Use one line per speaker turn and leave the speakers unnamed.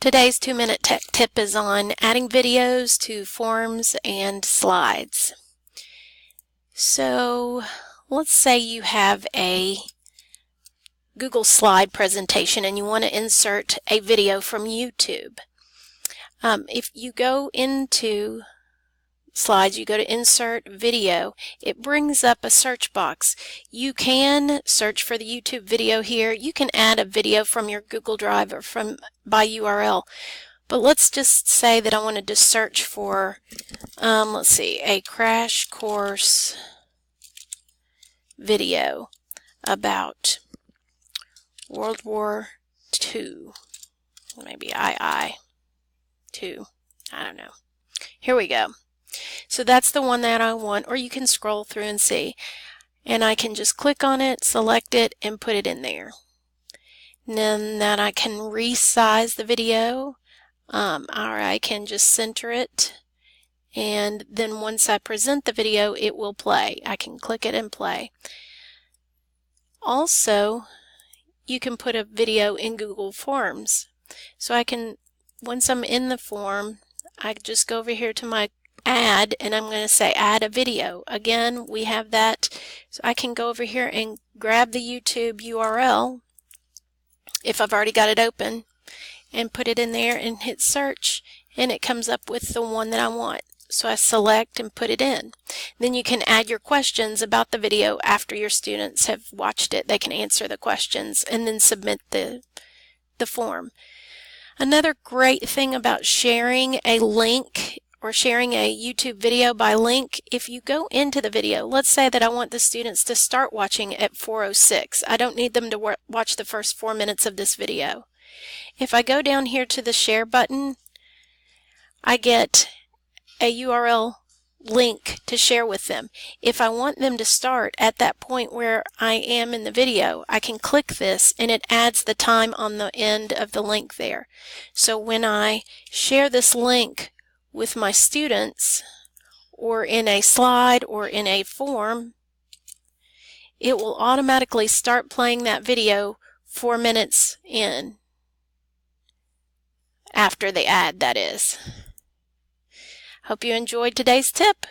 Today's 2-minute tech tip is on adding videos to forms and slides. So let's say you have a Google slide presentation and you want to insert a video from YouTube. If you go into Slides, you go to Insert Video, it brings up a search box. You can search for the YouTube video here. You can add a video from your Google Drive or by URL. But let's just say that I wanted to search for, let's see, a crash course video about World War II, maybe II, I don't know. Here we go. So that's the one that I want, or you can scroll through and see. And I can just click on it, select it, and put it in there. And then I can resize the video, or I can just center it. And then once I present the video, it will play. I can click it and play. Also, you can put a video in Google Forms. So I can, once I'm in the form, I just go over here to my add, and I'm going to say add a video. Again, we have that, so I can go over here and grab the YouTube URL if I've already got it open and put it in there and hit search, and it comes up with the one that I want. So I select and put it in. Then you can add your questions about the video after your students have watched it. They can answer the questions and then submit the form. Another great thing about sharing a link or sharing a YouTube video by link, if you go into the video, let's say that I want the students to start watching at 4:06. I don't need them to watch the first 4 minutes of this video. If I go down here to the share button, I get a URL link to share with them. If I want them to start at that point where I am in the video, I can click this and it adds the time on the end of the link there. So when I share this link with my students or in a slide or in a form, it will automatically start playing that video 4 minutes in, after the ad, that is. Hope you enjoyed today's tip.